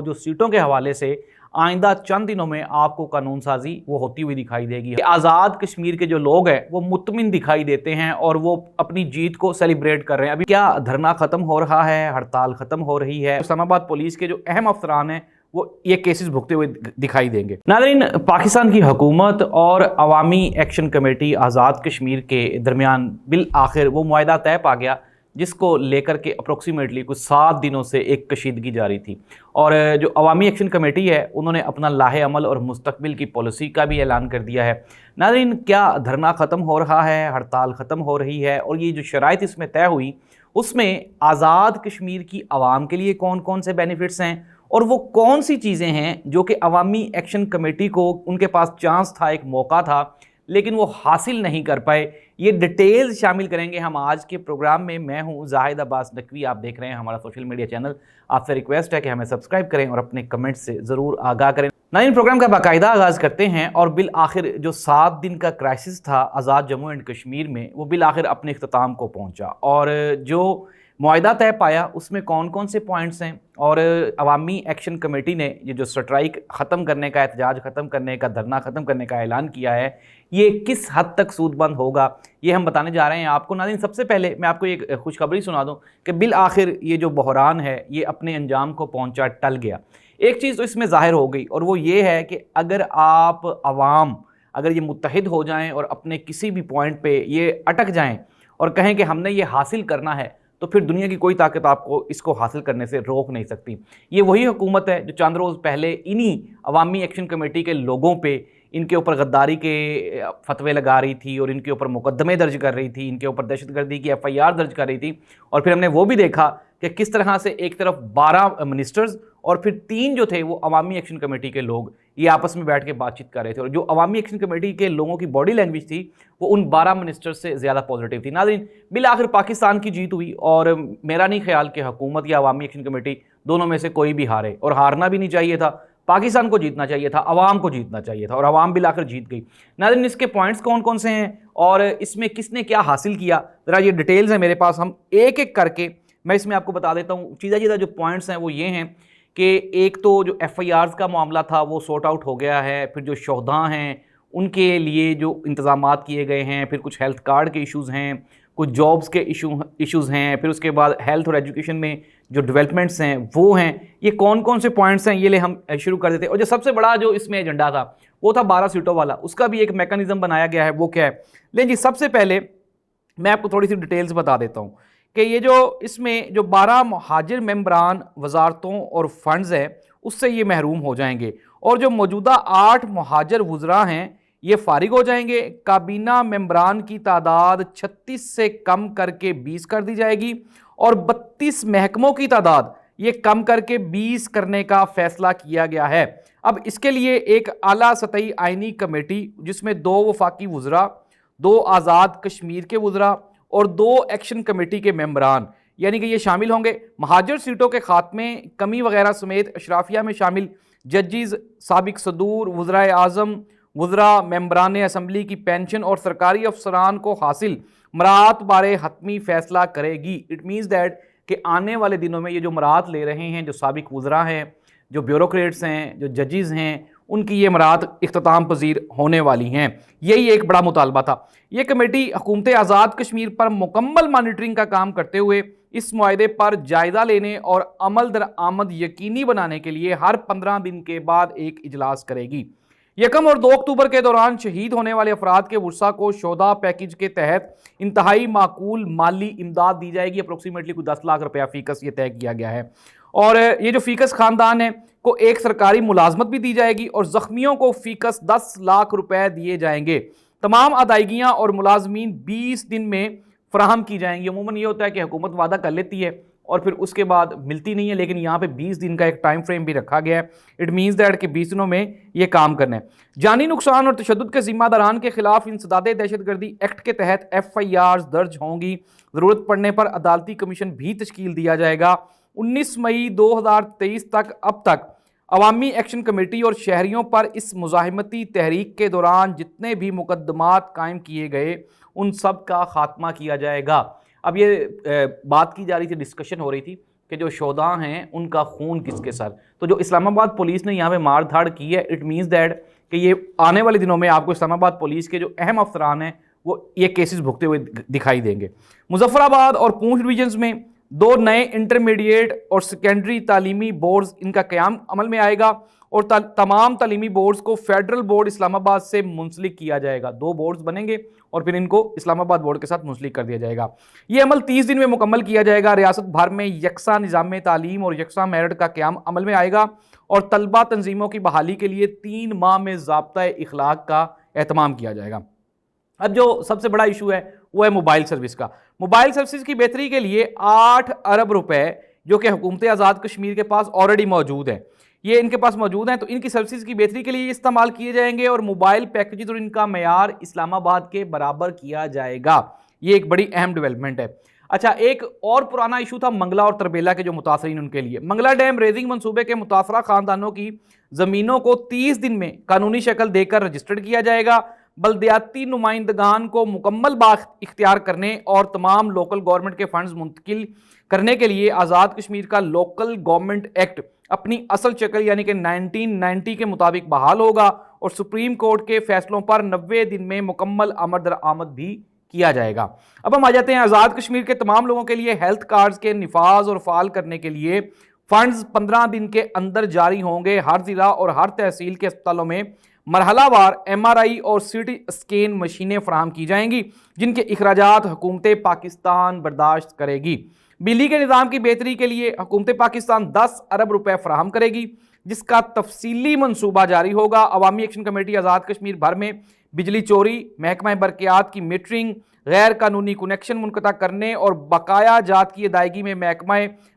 जो सीटों के हवाले से आइंदा चंद दिनों में आपको कानून साजी वो होती हुई दिखाई देगी। आज़ाद कश्मीर के जो लोग हैं वो मुतमिन दिखाई देते हैं और वो अपनी जीत को सेलिब्रेट कर रहे हैं। अभी क्या धरना खत्म हो रहा है, हड़ताल खत्म हो रही है। इस्लामाबाद पुलिस के जो अहम अफसरान हैं वो ये केसेस भुगते हुए दिखाई देंगे। नाज़रीन, पाकिस्तान की हुकूमत और अवामी एक्शन कमेटी आज़ाद कश्मीर के दरमियान बिल आखिर वो मुआहदा तय पा गया जिसको लेकर के अप्रोक्सीमेटली कुछ 7 दिनों से एक कशीदगी जारी थी। और जो अवामी एक्शन कमेटी है उन्होंने अपना लाहे अमल और मुस्तकबिल की पॉलिसी का भी ऐलान कर दिया है। नाज़रीन, क्या धरना ख़त्म हो रहा है, हड़ताल ख़त्म हो रही है और ये जो शराइत इसमें तय हुई उसमें आज़ाद कश्मीर की आवाम के लिए कौन कौन से बेनिफिट्स हैं और वो कौन सी चीज़ें हैं जो कि अवामी एक्शन कमेटी को उनके पास चांस था, एक मौका था, लेकिन वो हासिल नहीं कर पाए। ये डिटेल्स शामिल करेंगे हम आज के प्रोग्राम में। मैं हूं जाहिद अब्बास नकवी, आप देख रहे हैं हमारा सोशल मीडिया चैनल। आपसे रिक्वेस्ट है कि हमें सब्सक्राइब करें और अपने कमेंट से ज़रूर आगाह करें। नाज़रीन, प्रोग्राम का बाकायदा आगाज़ करते हैं और बिल आखिर जो 7 दिन का क्राइसिस था आज़ाद जम्मू एंड कश्मीर में, वो बिल आखिर अपने इख्तिताम को पहुँचा। और जो मुआहदा तय पाया उसमें कौन कौन से पॉइंट्स हैं और अवामी एक्शन कमेटी ने ये जो स्ट्राइक ख़त्म करने का, एहतजाज ख़त्म करने का, धरना ख़त्म करने का ऐलान किया है, ये किस हद तक सूदबंद होगा, ये हम बताने जा रहे हैं आपको। नाज़रीन, सबसे पहले मैं आपको एक खुशखबरी सुना दूं कि बिल आखिर ये जो बहरान है ये अपने अंजाम को पहुंचा, टल गया। एक चीज़ तो इसमें ज़ाहिर हो गई और वो ये है कि अगर आप अवाम अगर ये मुत्तहिद हो जाएँ और अपने किसी भी पॉइंट पर ये अटक जाएँ और कहें कि हमने ये हासिल करना है, तो फिर दुनिया की कोई ताकत आपको इसको हासिल करने से रोक नहीं सकती। ये वही हुकूमत है जो चंद रोज़ पहले इन्हीं अवामी एक्शन कमेटी के लोगों पे इनके ऊपर गद्दारी के फतवे लगा रही थी और इनके ऊपर मुकदमे दर्ज कर रही थी, इनके ऊपर दहशतगर्दी की FIR दर्ज कर रही थी। और फिर हमने वो भी देखा कि किस तरह से एक तरफ 12 मिनिस्टर्स और फिर 3 जो थे वो अवामी एक्शन कमेटी के लोग ये आपस में बैठ के बातचीत कर रहे थे। और जो अवामी एक्शन कमेटी के लोगों की बॉडी लैंग्वेज थी वो उन 12 मिनिस्टर्स से ज़्यादा पॉजिटिव थी। नाज़रीन, बिल आखिर पाकिस्तान की जीत हुई और मेरा नहीं ख्याल कि हुकूमत या अवामी एक्शन कमेटी दोनों में से कोई भी हारे, और हारना भी नहीं चाहिए था। पाकिस्तान को जीतना चाहिए था, अवाम को जीतना चाहिए था और अवाम बिल आखिर जीत गई। नाज़रीन, इसके पॉइंट्स कौन कौन से हैं और इसमें किसने क्या हासिल किया, ज़रा ये डिटेल्स हैं मेरे पास, हम एक एक करके मैं इसमें आपको बता देता हूँ। सीधा जो पॉइंट्स हैं वो ये हैं कि एक तो जो FIRs का मामला था वो सॉर्ट आउट हो गया है, फिर जो शोहदा हैं उनके लिए जो इंतज़ामात किए गए हैं, फिर कुछ हेल्थ कार्ड के इश्यूज़ हैं, कुछ जॉब्स के इश्यूज़ हैं, फिर उसके बाद हेल्थ और एजुकेशन में जो डेवलपमेंट्स हैं वो हैं। ये कौन कौन से पॉइंट्स हैं ये ले हम शुरू कर देते हैं। और जो सबसे बड़ा जो इसमें एजेंडा था वो था 12 सीटों वाला, उसका भी एक मैकेनिज़्म बनाया गया है। वो क्या है, लेकिन जी सबसे पहले मैं आपको थोड़ी सी डिटेल्स बता देता हूँ कि ये जो इसमें जो 12 मुहाजिर मेंबरान वजारतों और फंड्स हैं उससे ये महरूम हो जाएंगे और जो मौजूदा 8 मुहाजिर वज़रा हैं ये फारिग हो जाएंगे। काबीना मेंबरान की तादाद 36 से कम करके 20 कर दी जाएगी और 32 महकमों की तादाद ये कम करके 20 करने का फैसला किया गया है। अब इसके लिए एक आला सतही आइनी कमेटी जिसमें 2 वफाकी वज़रा, 2 आज़ाद कश्मीर के वज़रा और 2 एक्शन कमेटी के मेंबरान यानी कि ये शामिल होंगे। महाजर सीटों के खात्मे, कमी वगैरह समेत अशराफिया में शामिल जजेस, साबिक सदूर, वज़राए आज़म, वज़रा, मेंबरान असम्बली की पेंशन और सरकारी अफसरान को हासिल मराहत बारे हतमी फ़ैसला करेगी। इट मीन्स दैट कि आने वाले दिनों में ये जो मराहत ले रहे हैं, जो साबिक वज़रा हैं, जो ब्यूरोक्रेट्स हैं, जो जजेस हैं, उनकी ये मराहत इख्तिताम पजीर होने वाली हैं। यही एक बड़ा मुतालबा था। ये कमेटी हुकूमत आज़ाद कश्मीर पर मुकम्मल मॉनिटरिंग का काम करते हुए इस मुआहदे पर जायज़ा लेने और अमल दरामद यकीनी बनाने के लिए हर 15 दिन के बाद एक इजलास करेगी। 1 और 2 अक्टूबर के दौरान शहीद होने वाले अफराद के वर्सा को शोधा पैकेज के तहत इंतहाई माकूल माली इमदाद दी जाएगी। अप्रोक्सीमेटली कुछ 10 लाख रुपया फ़ीकस ये तय किया गया है। और ये जो फ़ीकस ख़ानदान है को एक सरकारी मुलाजमत भी दी जाएगी और ज़ख्मियों को फ़ीकस 10 लाख रुपए दिए जाएंगे। तमाम अदायगियाँ और मुलाजमीन 20 दिन में फ़राहम की जाएंगी। अमूमन ये होता है कि हुकूमत वादा कर लेती है और फिर उसके बाद मिलती नहीं है, लेकिन यहाँ पे 20 दिन का एक टाइम फ्रेम भी रखा गया है। इट मीन्स दैट कि 20 दिनों में ये काम करना है। जानी नुकसान और तशद्दुद के ज़िम्मेदारान के खिलाफ इंसदादे दहशतगर्दी एक्ट के तहत FIRs दर्ज होंगी। ज़रूरत पड़ने पर अदालती कमीशन भी तश्कील दिया जाएगा। 19 मई 2023 तक अब तक अवामी एक्शन कमेटी और शहरियों पर इस मुज़ाहिमती तहरीक के दौरान जितने भी मुकदमात कायम किए गए उन सब का खात्मा किया जाएगा। अब ये बात की जा रही थी, डिस्कशन हो रही थी کہ جو شہداء ہیں ان کا خون کس کے سر. تو جو اسلام آباد پولیس نے یہاں پہ مار دھاڑ کی ہے، اٹ مینز دیٹ کہ یہ آنے والے دنوں میں آپ کو اسلام آباد پولیس کے جو اہم افسران ہیں وہ یہ کیسز بھگتے ہوئے دکھائی دیں گے. مظفر آباد اور پونچھ ڈویژنز میں 2 نئے انٹرمیڈیٹ اور سیکنڈری تعلیمی بورڈز ان کا قیام عمل میں آئے گا اور تمام تعلیمی بورڈز کو فیڈرل بورڈ اسلام آباد سے منسلک کیا جائے گا. 2 بورڈز بنیں گے اور پھر ان کو اسلام آباد بورڈ کے ساتھ منسلک کر دیا جائے گا. یہ عمل 30 دن میں مکمل کیا جائے گا. ریاست بھر میں یکساں نظام تعلیم اور یکساں میرٹ کا قیام عمل میں آئے گا اور طلبہ تنظیموں کی بحالی کے لیے 3 ماہ میں ضابطۂ اخلاق کا اہتمام کیا جائے گا. اب جو سب سے بڑا ایشو ہے وہ ہے موبائل سروس کا. موبائل سروسز کی بہتری کے لیے 8 ارب روپے جو کہ حکومت آزاد کشمیر کے پاس آلریڈی موجود ہیں، یہ ان کے پاس موجود ہیں، تو ان کی سروسز کی بہتری کے لیے استعمال کیے جائیں گے اور موبائل پیکیجز اور ان کا معیار اسلام آباد کے برابر کیا جائے گا. یہ ایک بڑی اہم ڈیولپمنٹ ہے. اچھا، ایک اور پرانا ایشو تھا منگلا اور تربیلا کے جو متاثرین ان کے لیے. منگلا ڈیم ریزنگ منصوبے کے متاثرہ خاندانوں کی زمینوں کو 30 دن میں قانونی شکل دے کر رجسٹرڈ کیا جائے گا. بلدیاتی نمائندگان کو مکمل اختیار کرنے اور تمام لوکل گورنمنٹ کے فنڈز منتقل کرنے کے لیے آزاد کشمیر کا لوکل گورنمنٹ ایکٹ اپنی اصل شکل یعنی کہ 1990 کے مطابق بحال ہوگا اور سپریم کورٹ کے فیصلوں پر 90 دن میں مکمل آمد درآمد بھی کیا جائے گا. اب ہم آ جاتے ہیں آزاد کشمیر کے تمام لوگوں کے لیے ہیلتھ کارڈز کے نفاذ اور فعال کرنے کے لیے فنڈز 15 دن کے اندر جاری ہوں گے. ہر ضلع اور ہر تحصیل کے اسپتالوں میں مرحلہ وار MRI اور CT اسکین مشینیں فراہم کی جائیں گی جن کے اخراجات حکومت پاکستان برداشت کرے گی. بجلی کے نظام کی بہتری کے لیے حکومت پاکستان 10 ارب روپے فراہم کرے گی جس کا تفصیلی منصوبہ جاری ہوگا. عوامی ایکشن کمیٹی آزاد کشمیر بھر میں بجلی چوری، محکمہ برقیات کی میٹرنگ، غیر قانونی کنیکشن منقطع کرنے اور بقایا جات کی ادائیگی میں محکمہ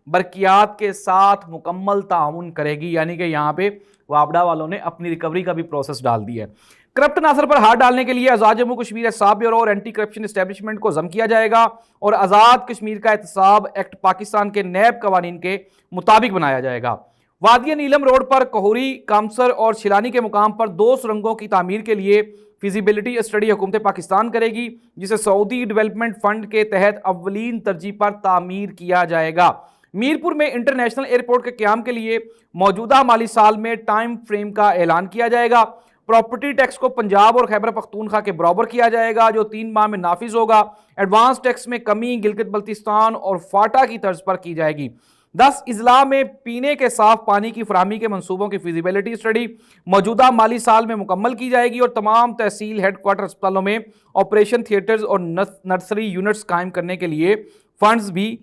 برقیات کے ساتھ مکمل تعاون کرے گی. یعنی کہ یہاں پہ وابڈا والوں نے اپنی ریکوری کا بھی پروسیس ڈال دیا ہے. کرپٹ عناصر پر ہاتھ ڈالنے کے لیے آزاد جموں کشمیر احتساب بیورو اور اینٹی کرپشن اسٹیبلشمنٹ کو ضم کیا جائے گا اور آزاد کشمیر کا احتساب ایکٹ پاکستان کے نیب قوانین کے مطابق بنایا جائے گا. وادی نیلم روڈ پر کوہری، کامسر اور شیلانی کے مقام پر 2 سرنگوں کی تعمیر کے لیے فیزیبلٹی اسٹڈی حکومت پاکستان کرے گی جسے سعودی ڈیولپمنٹ فنڈ کے تحت اولین ترجیح پر تعمیر کیا جائے گا. میرپور میں انٹرنیشنل ایئرپورٹ کے قیام کے لیے موجودہ مالی سال میں ٹائم فریم کا اعلان کیا جائے گا. پراپرٹی ٹیکس کو پنجاب اور خیبر پختونخوا کے برابر کیا جائے گا جو 3 ماہ میں نافذ ہوگا. ایڈوانس ٹیکس میں کمی گلگت بلتستان اور فاٹا کی طرز پر کی جائے گی. 10 اضلاع میں پینے کے صاف پانی کی فراہمی کے منصوبوں کی فیزیبلٹی اسٹڈی موجودہ مالی سال میں مکمل کی جائے گی اور تمام تحصیل ہیڈ کوارٹر اسپتالوں میں آپریشن تھیٹرز اور نرسری یونٹس قائم کرنے کے لیے فنڈز بھی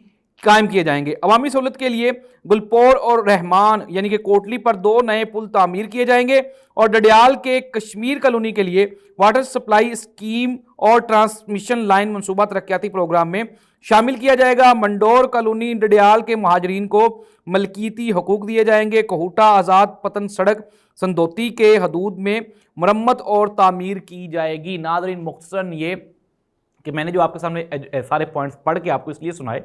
قائم کیے جائیں گے. عوامی سہولت کے لیے گلپور اور رحمان یعنی کہ کوٹلی پر 2 نئے پل تعمیر کیے جائیں گے اور ڈڈیال کے کشمیر کالونی کے لیے واٹر سپلائی اسکیم اور ٹرانسمیشن لائن منصوبہ ترقیاتی پروگرام میں شامل کیا جائے گا. منڈور کالونی ڈڈیال کے مہاجرین کو ملکیتی حقوق دیے جائیں گے. کوہوٹا آزاد پتن سڑک سندوتی کے حدود میں مرمت اور تعمیر کی جائے گی. ناظرین، مختصراً یہ کہ میں نے جو آپ کے سامنے سارے پوائنٹس پڑھ کے آپ کو اس لیے سنائے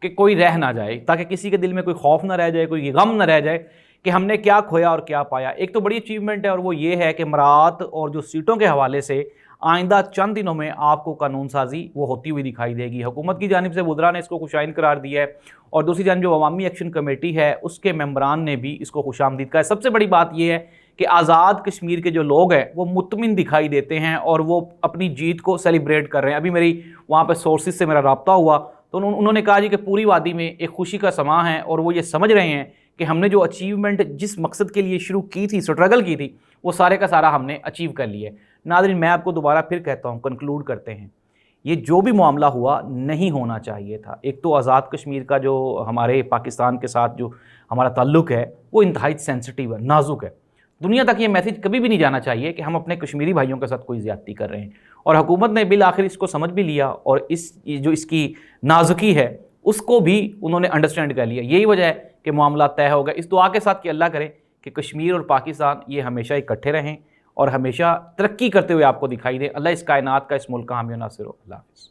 کہ کوئی رہ نہ جائے، تاکہ کسی کے دل میں کوئی خوف نہ رہ جائے، کوئی غم نہ رہ جائے کہ ہم نے کیا کھویا اور کیا پایا. ایک تو بڑی اچیومنٹ ہے اور وہ یہ ہے کہ مراعات اور جو سیٹوں کے حوالے سے آئندہ چند دنوں میں آپ کو قانون سازی وہ ہوتی ہوئی دکھائی دے گی. حکومت کی جانب سے وزراء نے اس کو خوش آئند قرار دیا ہے اور دوسری جانب جو عوامی ایکشن کمیٹی ہے اس کے ممبران نے بھی اس کو خوش آمدید کہا ہے. سب سے بڑی بات یہ ہے کہ آزاد کشمیر کے جو لوگ ہیں وہ مطمئن دکھائی دیتے ہیں اور وہ اپنی جیت کو سیلیبریٹ کر رہے ہیں. ابھی میری وہاں پہ سورسز سے میرا رابطہ ہوا تو انہوں نے کہا جی کہ پوری وادی میں ایک خوشی کا سماں ہے اور وہ یہ سمجھ رہے ہیں کہ ہم نے جو اچیومنٹ جس مقصد کے لیے شروع کی تھی، سٹرگل کی تھی، وہ سارے کا سارا ہم نے اچیو کر لیا ہے. ناظرین، میں آپ کو دوبارہ پھر کہتا ہوں، کنکلوڈ کرتے ہیں، یہ جو بھی معاملہ ہوا نہیں ہونا چاہیے تھا. ایک تو آزاد کشمیر کا جو ہمارے پاکستان کے ساتھ جو ہمارا تعلق ہے وہ انتہائی سینسٹیو ہے، نازک ہے. دنیا تک یہ میسیج کبھی بھی نہیں جانا چاہیے کہ ہم اپنے کشمیری بھائیوں کے ساتھ کوئی زیادتی کر رہے ہیں. اور حکومت نے بالآخر اس کو سمجھ بھی لیا اور اس کی نازکی ہے اس کو بھی انہوں نے انڈرسٹینڈ کر لیا. یہی وجہ ہے کہ معاملہ طے ہو گیا. اس دعا کے ساتھ کہ اللہ کرے کہ کشمیر اور پاکستان یہ ہمیشہ اکٹھے رہیں اور ہمیشہ ترقی کرتے ہوئے آپ کو دکھائی دے. اللہ اس کائنات کا، اس ملک کا حامی و ناصر ہو. اللہ حافظ.